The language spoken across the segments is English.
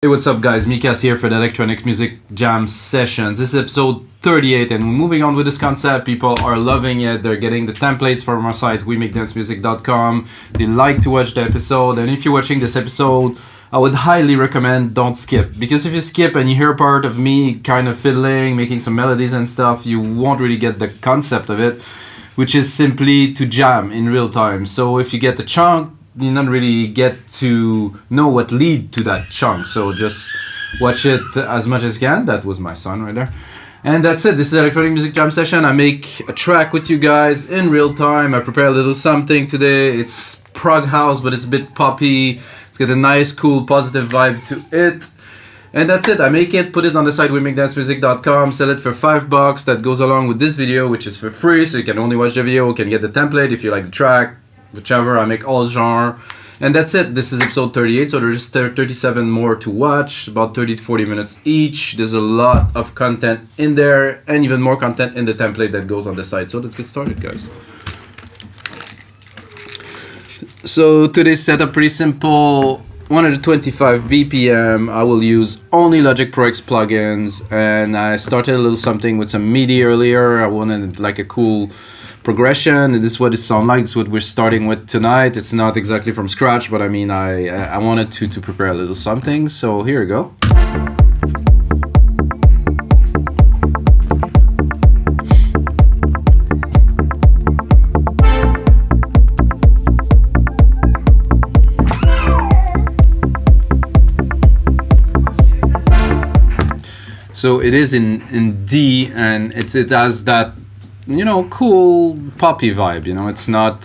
Hey, what's up guys, Mikas here for the Electronic Music Jam Sessions. This is episode 38 and we're moving on with this concept. People are loving it. They're getting the templates from our site, wemakedancemusic.com. They like to watch the episode, and if you're watching this episode, I would highly recommend don't skip. Because if you skip and you hear part of me kind of fiddling, making some melodies and stuff, you won't really get the concept of it, which is simply to jam in real time. So if you get the chunk, you don't really get to know what lead to that chunk, so just watch it as much as you can. That was my son right there. And that's it. This is Electronic Music Jam Session. I make a track with you guys in real time. I prepare a little something today. It's prog house, but it's a bit poppy. It's got a nice, cool, positive vibe to it. And that's it. I make it, put it on the site wemakedancemusic.com, sell it for $5. That goes along with this video, which is for free, so you can only watch the video, you can get the template if you like the track. Whichever, I make all genre. And that's it. This is episode 38, so there's 37 more to watch, about 30 to 40 minutes each. There's a lot of content in there, and even more content in the template that goes on the site. So let's get started, guys. So today's setup, pretty simple. 125 BPM. I will use only Logic Pro X plugins, and I started a little something with some MIDI earlier. I wanted like a cool progression, and this is what it sounds like. This is what we're starting with tonight. It's not exactly from scratch, but I mean, I wanted to prepare a little something. So here we go. So it is in D, and it has that, you know, cool poppy vibe. You know, it's not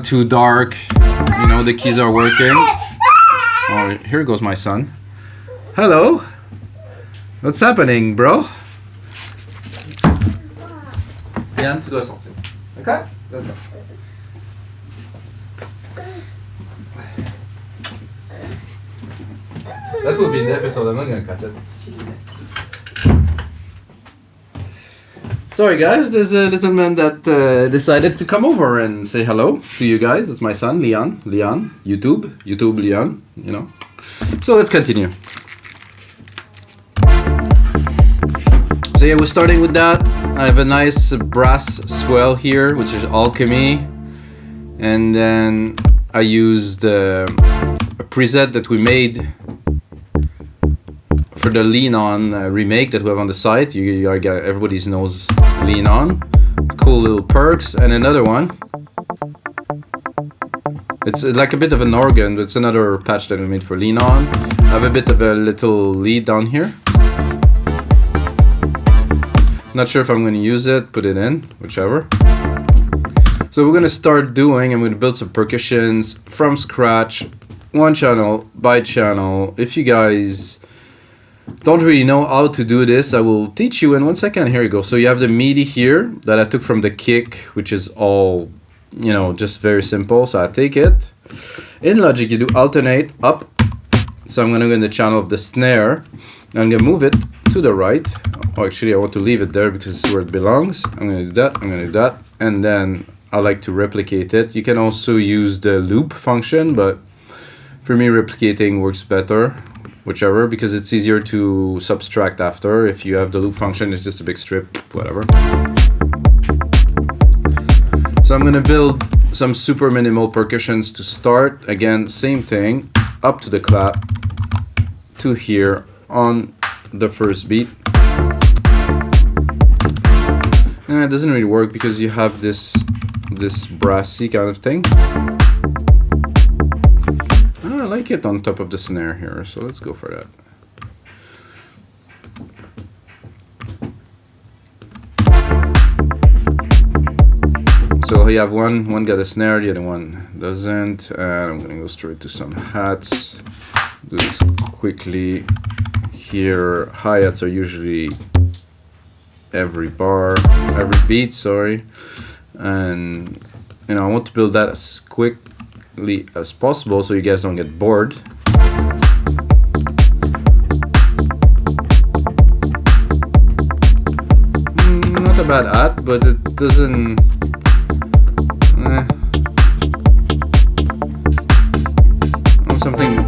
too dark. You know, the keys are working. Oh, here goes my son. Hello. What's happening, bro? Yann, tu dois sortir. Okay, let's go. That will be the episode. I'm not gonna cut it. Sorry guys, there's a little man that decided to come over and say hello to you guys. It's my son, Leon, YouTube Leon, you know. So let's continue. So yeah, we're starting with that. I have a nice brass swell here, which is Alchemy. And then I used a preset that we made for the Lean On remake that we have on the site. Everybody knows Lean On. Cool little perks. And another one. It's like a bit of an organ, but it's another patch that we made for Lean On. I have a bit of a little lead down here. Not sure if I'm going to use it, put it in, whichever. So we're going to start doing, I'm going to build some percussions from scratch, one channel by channel. If you guys don't really know how to do this, I will teach you in 1 second. Here you go. So you have the MIDI here that I took from the kick, which is all, you know, just very simple. So I take it. In Logic, you do alternate up. So I'm going to go in the channel of the snare. I'm going to move it to the right. Oh, actually, I want to leave it there because it's where it belongs. I'm going to do that. I'm going to do that. And then I like to replicate it. You can also use the loop function, but for me, replicating works better. Whichever, because it's easier to subtract after. If you have the loop function, it's just a big strip, whatever. So I'm gonna build some super minimal percussions to start. Again, same thing, up to the clap, to here on the first beat. And it doesn't really work because you have this brassy kind of thing. I like it on top of the snare here, so let's go for that. So you have one got a snare, the other one doesn't, and I'm gonna go straight to some hats. Do this quickly. Here, hi-hats are usually every beat, sorry. And you know, I want to build that as quickly as possible so you guys don't get bored. Not a bad at, but it doesn't something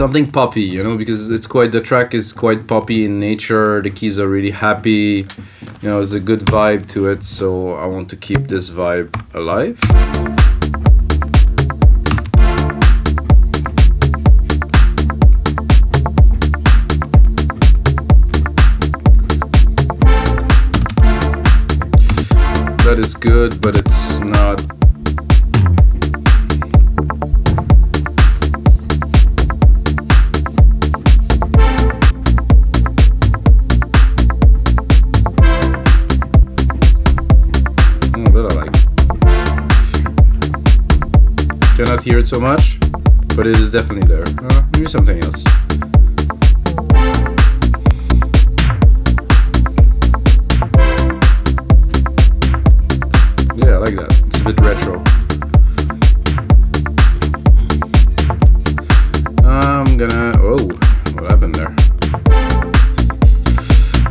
something poppy, you know, because the track is quite poppy in nature. The keys are really happy, you know, there's a good vibe to it, so I want to keep this vibe alive. That is good, but it's not. Cannot hear it so much, but it is definitely there. Maybe something else. Yeah, I like that. It's a bit retro. I'm gonna. Oh, what happened there?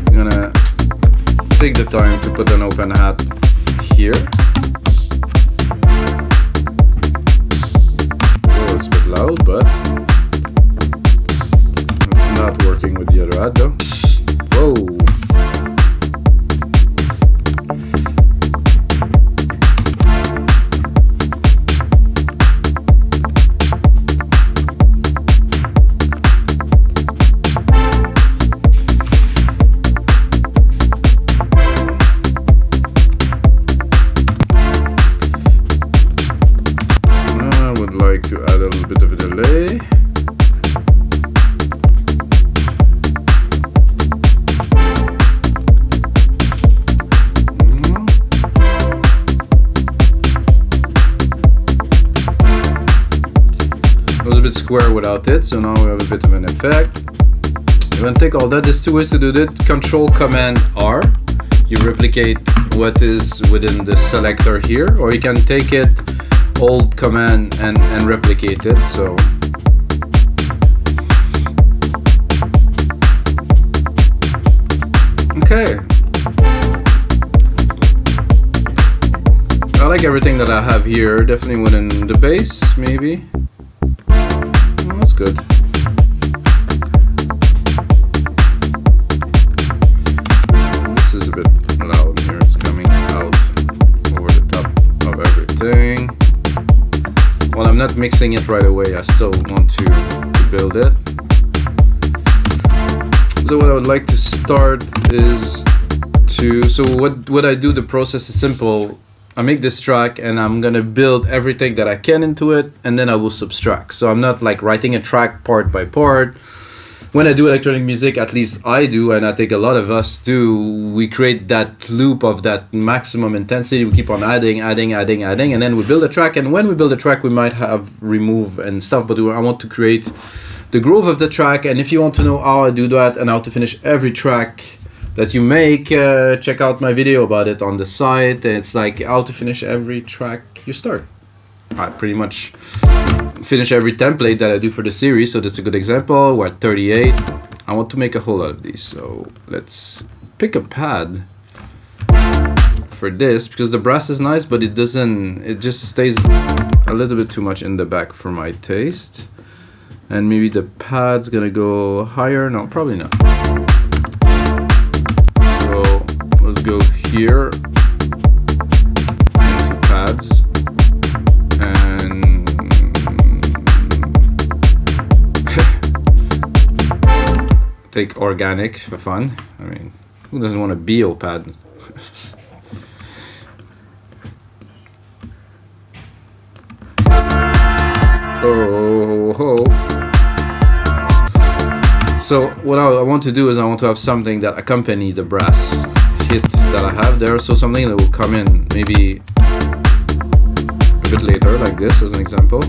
I'm gonna take the time to put an open hat here. Loud, but it's not working with the other hat though. Whoa. To add a little bit of a delay. It was a bit square without it, so now we have a bit of an effect. You're gonna take all that. There's two ways to do that. Control Command R. You replicate what is within the selector here, or you can take it, hold command and replicate it. So okay, I like everything that I have here. Definitely within the bass, maybe. Oh, that's good. This is a bit loud here. It's coming out over the top of everything. Well, I'm not mixing it right away. I still want to build it. So what I would like to start is so what I do, the process is simple. I make this track and I'm gonna build everything that I can into it, and then I will subtract. So I'm not like writing a track part by part. When I do electronic music, at least I do, and I think a lot of us do, we create that loop of that maximum intensity. We keep on adding, and then we build a track. And when we build a track, we might have remove and stuff, but I want to create the groove of the track. And if you want to know how I do that and how to finish every track that you make, check out my video about it on the site. It's like how to finish every track you start. I pretty much finish every template that I do for the series, so that's a good example. We're at 38. I want to make a whole lot of these, so let's pick a pad for this, because the brass is nice, but it just stays a little bit too much in the back for my taste. And maybe the pad's gonna go higher. No, probably not. So let's go here, two pads, and take organic for fun. I mean, who doesn't want a bio pad? Oh, ho, ho. So what I want to do is I want to have something that accompany the brass hit that I have there. So something that will come in maybe a bit later, like this as an example.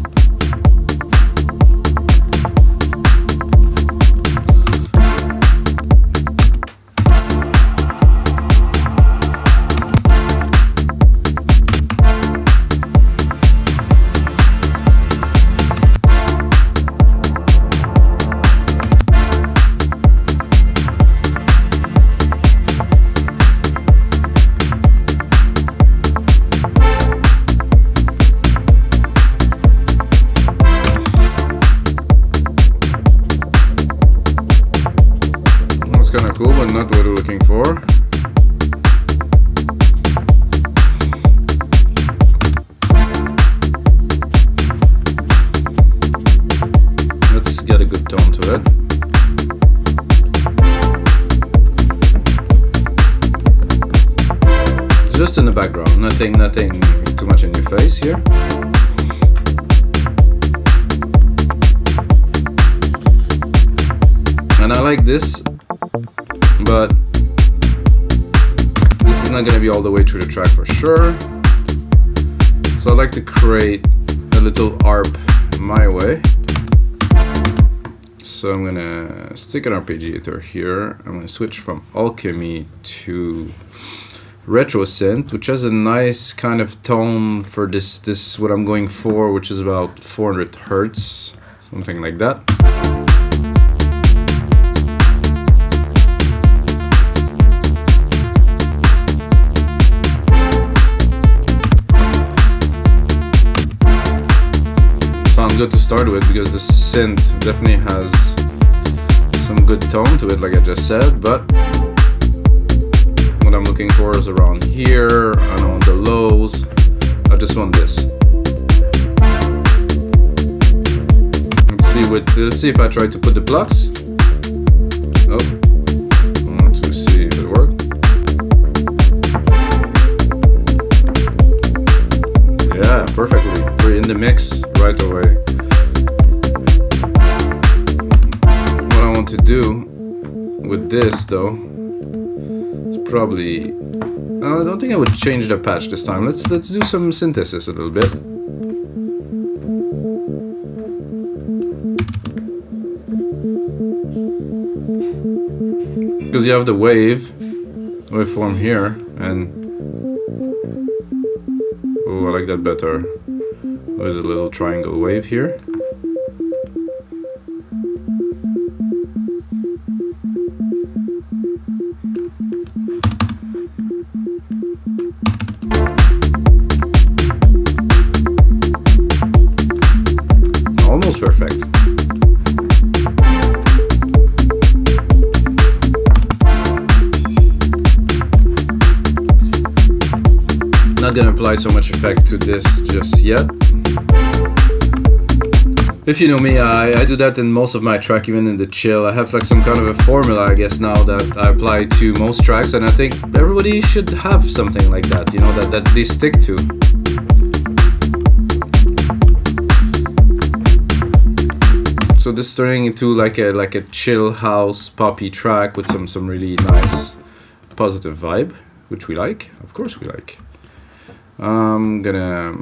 just in the background, nothing too much in your face here. And I like this, but this is not going to be all the way through the track for sure. So I like to create a little ARP my way. So I'm gonna stick an arpeggiator here. I'm gonna switch from Alchemy to Retro Synth, which has a nice kind of tone for this what I'm going for, which is about 400 Hertz, something like that. Sounds good to start with because the synth definitely has some good tone to it, like I just said, but what I'm looking for is around here and on the lows. I just want this. Let's see if I try to put the plucks. Oh, I want to see if it worked. Yeah, perfectly. We're in the mix right away. What I want to do with this though is probably, I don't think I would change the patch this time. Let's do some synthesis a little bit. Because you have the waveform here, and oh, I like that better with a little triangle wave here. Almost perfect. Not gonna apply so much effect to this just yet. If you know me, I do that in most of my track, even in the chill. I have like some kind of a formula, I guess, now that I apply to most tracks, and I think everybody should have something like that, you know, that they stick to. So this is turning into like a chill house poppy track with some really nice positive vibe, which we like, of course we like. I'm gonna,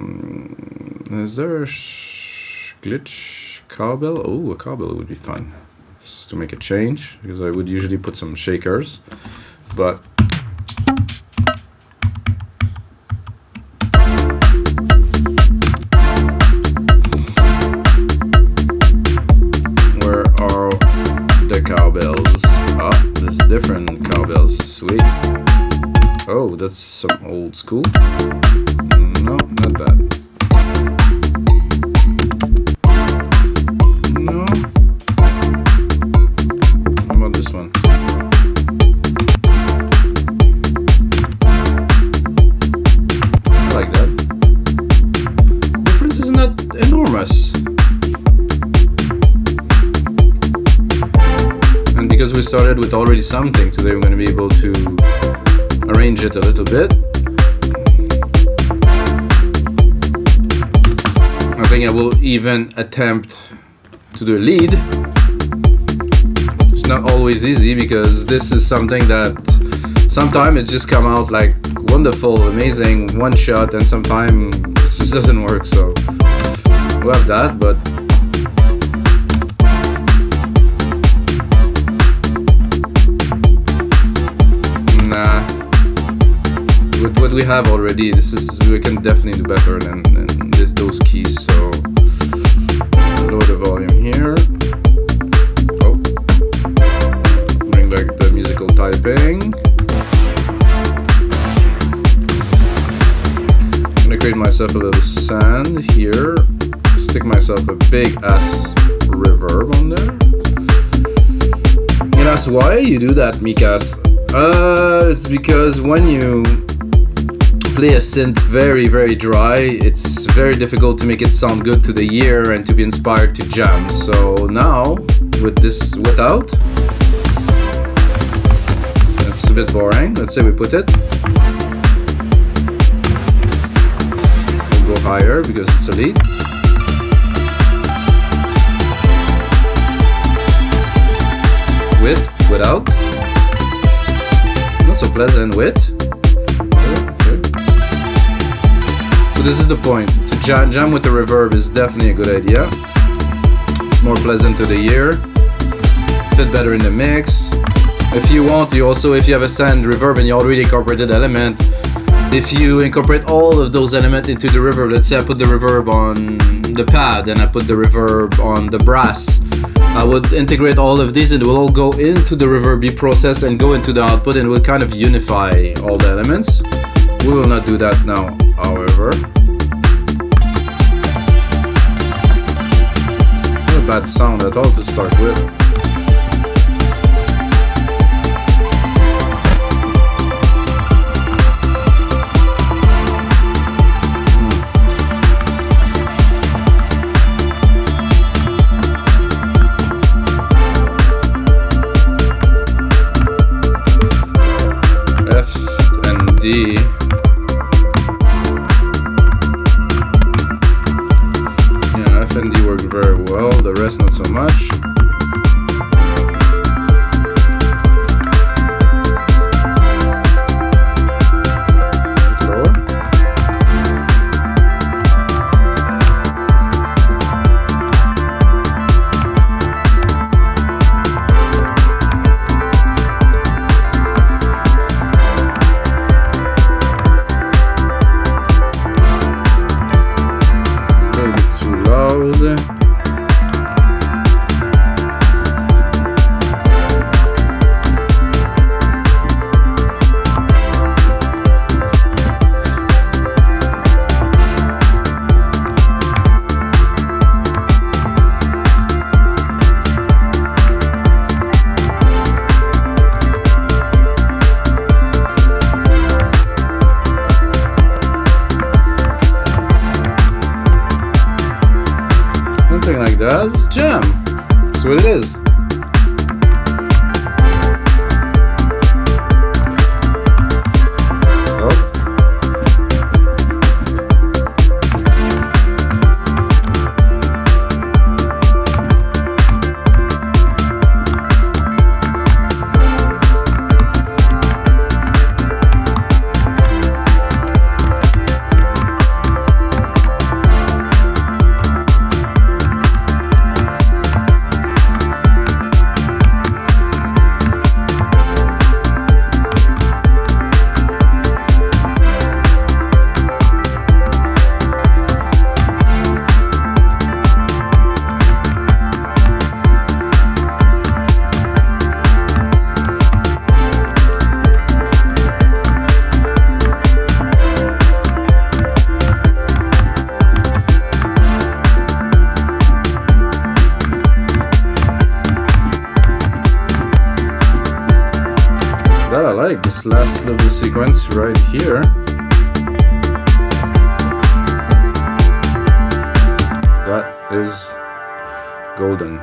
is there a glitch cowbell? Oh, a cowbell would be fun, just to make a change, because I would usually put some shakers, but where are the cowbells? Ah, there's different cowbells, sweet. Oh, that's some old school. No, not that. No. How about this one? I like that. Difference is not enormous. And because we started with already something, today we're going to be able to arrange it a little bit. I think I will even attempt to do a lead. It's not always easy because this is something that sometimes it just come out like wonderful, amazing, one shot, and sometimes it just doesn't work. So we'll have that, but nah. With what we have already, we can definitely do better than those keys. So lower the volume here. Oh, bring back the musical typing. I'm gonna create myself a little sand here. Stick myself a big ass reverb on there. You ask why you do that, Mikas? It's because when you play a synth very, very dry, it's very difficult to make it sound good to the ear and to be inspired to jam. So now, with this without, it's a bit boring. Let's say we put it. higher because it's a lead. With, without. Not so pleasant with. Okay. So this is the point. To jam with the reverb is definitely a good idea. It's more pleasant to the ear. Fit better in the mix. If you want, you also, if you have a send reverb and you already incorporated element, if you incorporate all of those elements into the reverb, let's say I put the reverb on the pad and I put the reverb on the brass, I would integrate all of these and it will all go into the reverb, be processed and go into the output, and will kind of unify all the elements. We will not do that now, however. Not a bad sound at all to start with. D. Yeah, F and D work very well, the rest not so much. Like that, it's jam. That's what it is. That I like, this last little sequence right here. That is golden.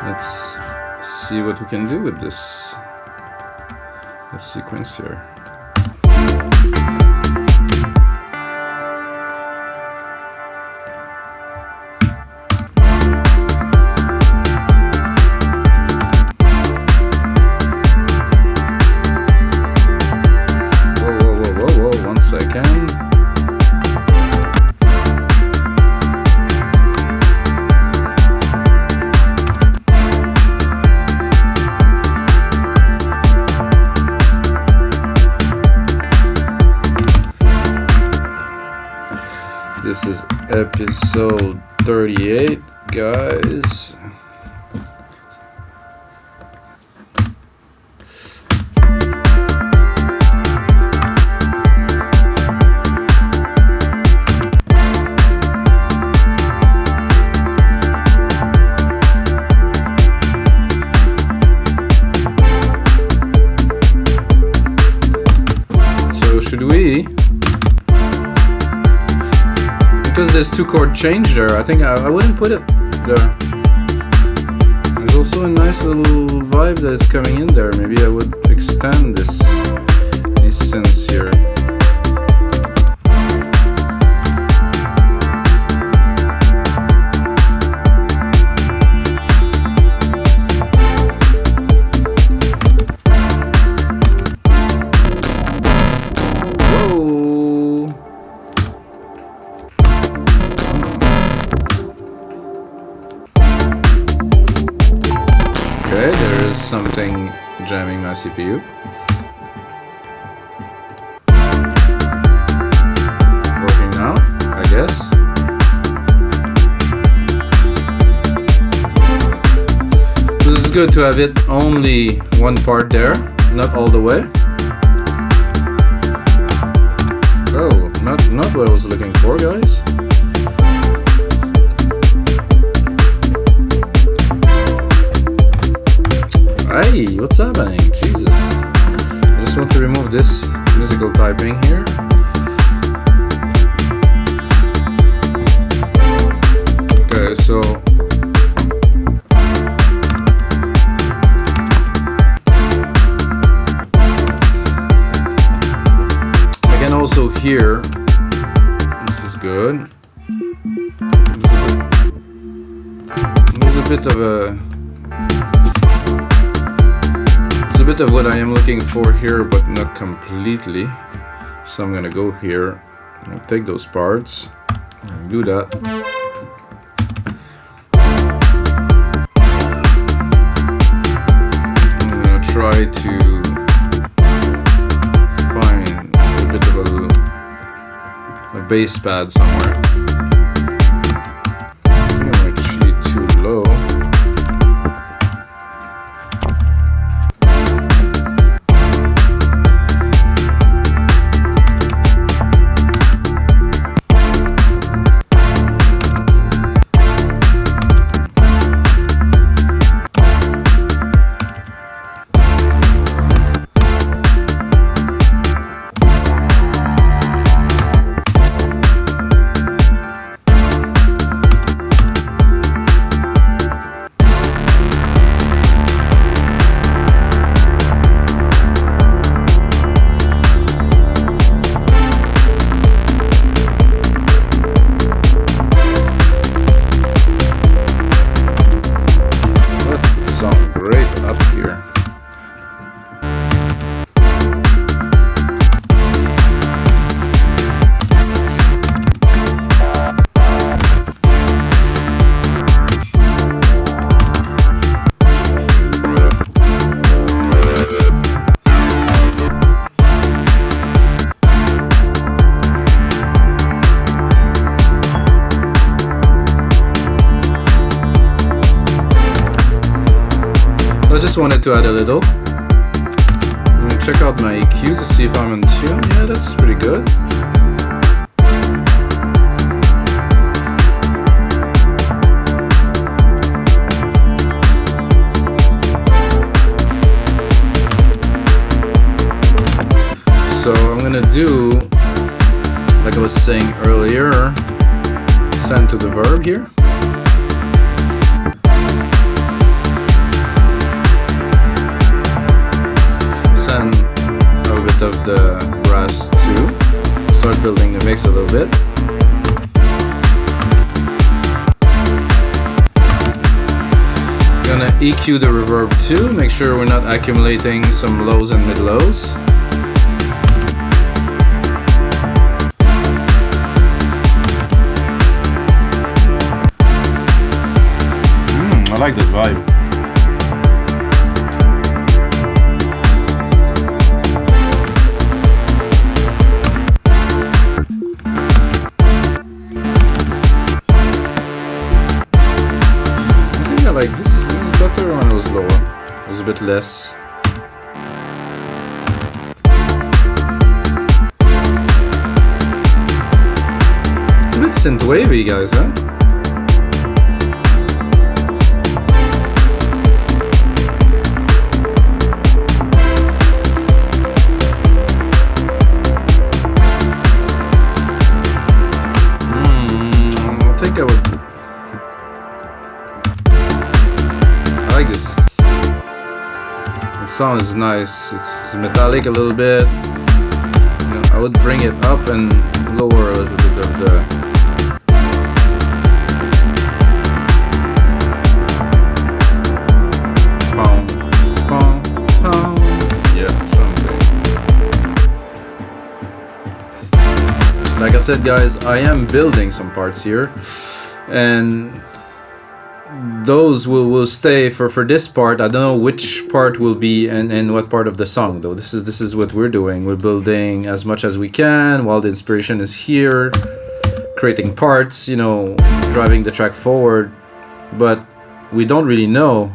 Let's see what we can do with this sequence here. This is episode 38, guys. So should we? Because there's two chord change there, I think I wouldn't put it there. There's also a nice little vibe that is coming in there. Maybe I would extend these synths here. Something jamming my CPU. Working now, I guess. This is good to have it only one part there, not all the way. Oh, not what I was looking for, guys. Hey, what's happening? Jesus. I just want to remove this musical typing here. Okay, so I can also hear, this is good. There's a bit of a bit of what I am looking for here, but not completely. So I'm gonna go here and take those parts and do that. I'm gonna try to find a bit of a bass pad somewhere. I think I'm actually too low. Just wanted to add a little. I'm gonna check out my EQ to see if I'm in tune. Yeah, that's pretty good. So I'm gonna do, like I was saying earlier, send to the verb here. Of the brass too. Start building the mix a little bit. Gonna EQ the reverb too, make sure we're not accumulating some lows and mid-lows. I like that vibe. Like this is better when it was lower. It was a bit less. It's a bit synthwavy, guys, huh? I think I would. like this. The sound is nice. It's metallic a little bit. You know, I would bring it up and lower a little bit of the. Like I said, guys, I am building some parts here, and those will stay for this part. I don't know which part will be and what part of the song, though. This is what we're doing. We're building as much as we can while the inspiration is here, creating parts, you know, driving the track forward, but we don't really know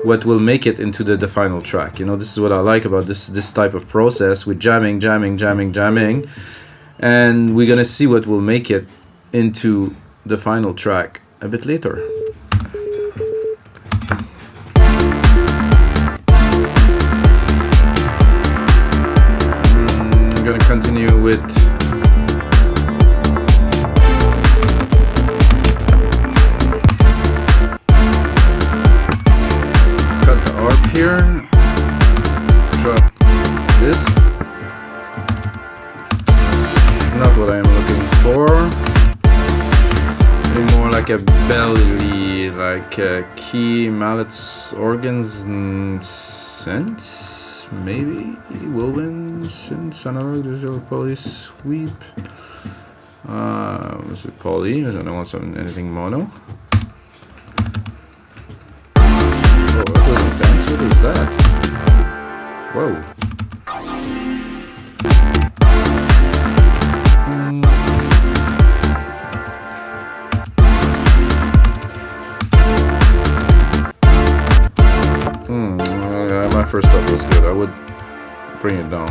what will make it into the final track. You know, this is what I like about this type of process with jamming, and we're gonna see what will make it into the final track a bit later. I'm gonna continue with cut the arp here, drop this. Not what I am looking for. Maybe more like a belly, like key, mallets, organs, and synths. Maybe whirlwind, synths, analog, digital, poly, sweep. Was it poly? I don't want anything mono. Oh, that was intense. What is that? Whoa. My first stuff was good. I would bring it down.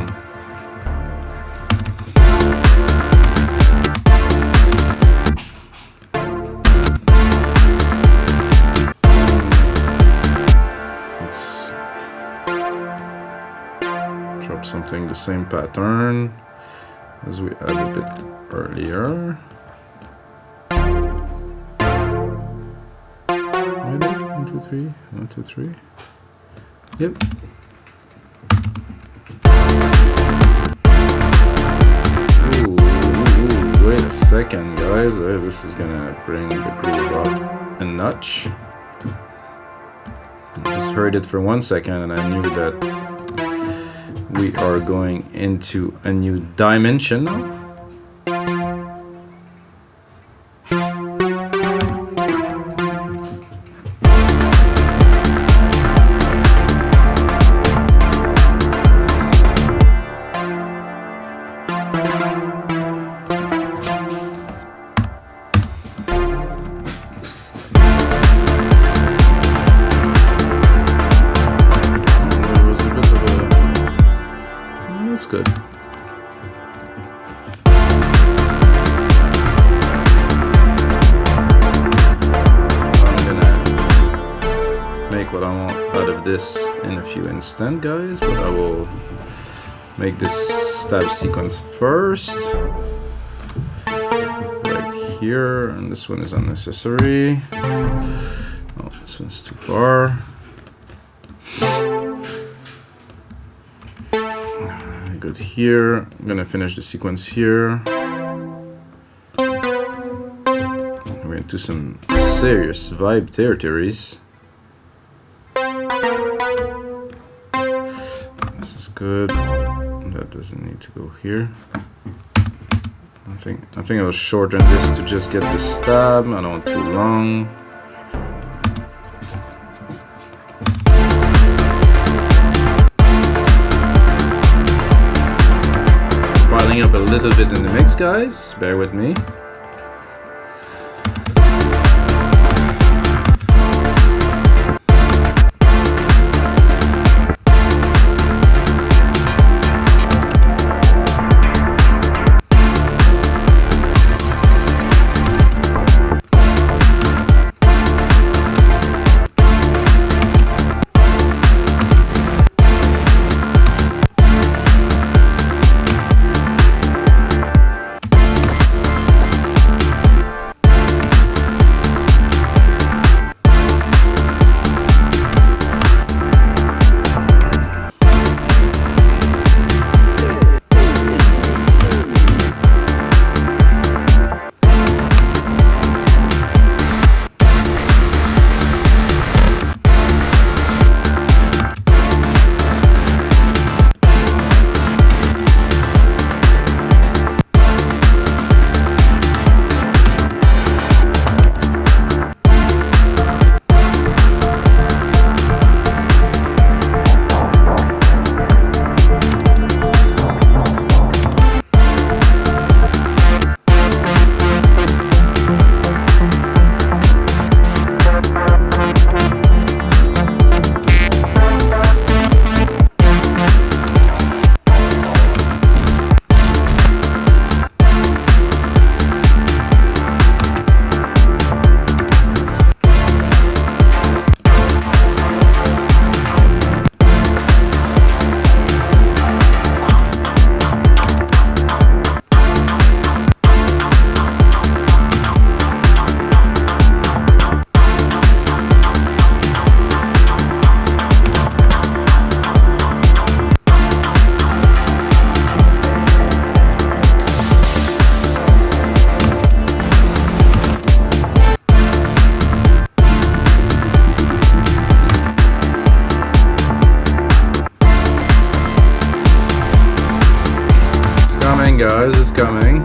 Let's drop something the same pattern as we had a bit earlier. 1, 2, 3. 1, 2, 3. Yep. Ooh, wait a second, guys. This is gonna bring the groove up a notch. I just heard it for 1 second and I knew that we are going into a new dimension now. Good. I'm gonna make what I want out of this in a few instants, guys, but I will make this stab sequence first right here, and this one is unnecessary. Oh, this one's too far. Good here. I'm gonna finish the sequence here. We're into some serious vibe territories. This is good. That doesn't need to go here. I think I'll shorten this to just get the stab. I don't want too long. Up a little bit in the mix, guys. Bear with me. coming.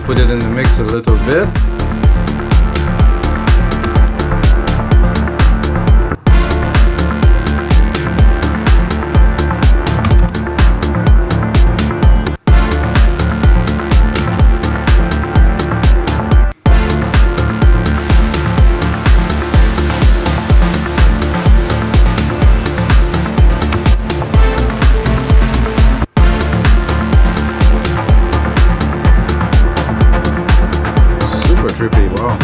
Put it in the mix a little bit. Trippy, wow.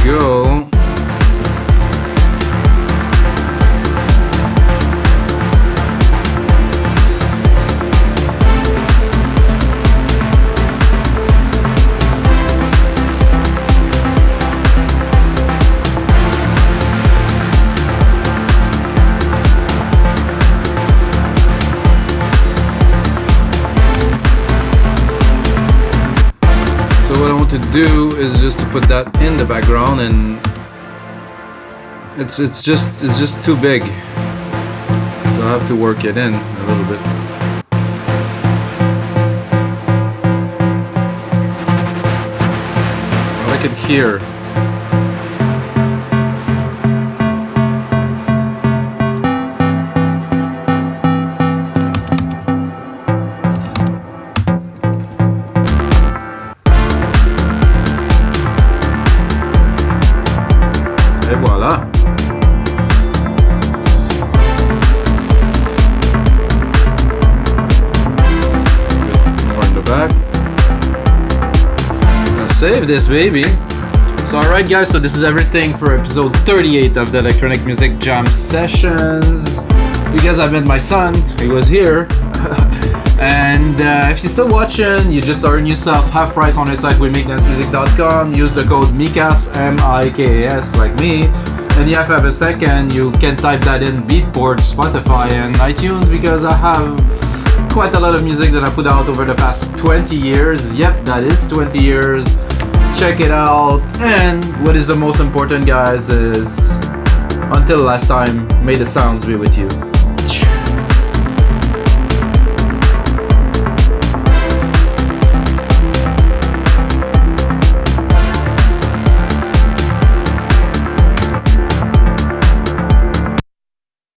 Go. To do is just to put that in the background, and it's just too big, so I have to work it in a little bit. I like it here. Et voilà. More in the back. Now save this baby. So alright guys, so this is everything for episode 38 of the Electronic Music Jam Sessions. You guys have met my son, he was here. And if you're still watching, you just earn yourself half price on our site, remakedancemusic.com. Use the code MIKAS, M-I-K-A-S, like me. And if you have a second, you can type that in Beatport, Spotify, and iTunes, because I have quite a lot of music that I put out over the past 20 years. Yep, that is 20 years. Check it out. And what is the most important, guys, is until last time, may the sounds be with you.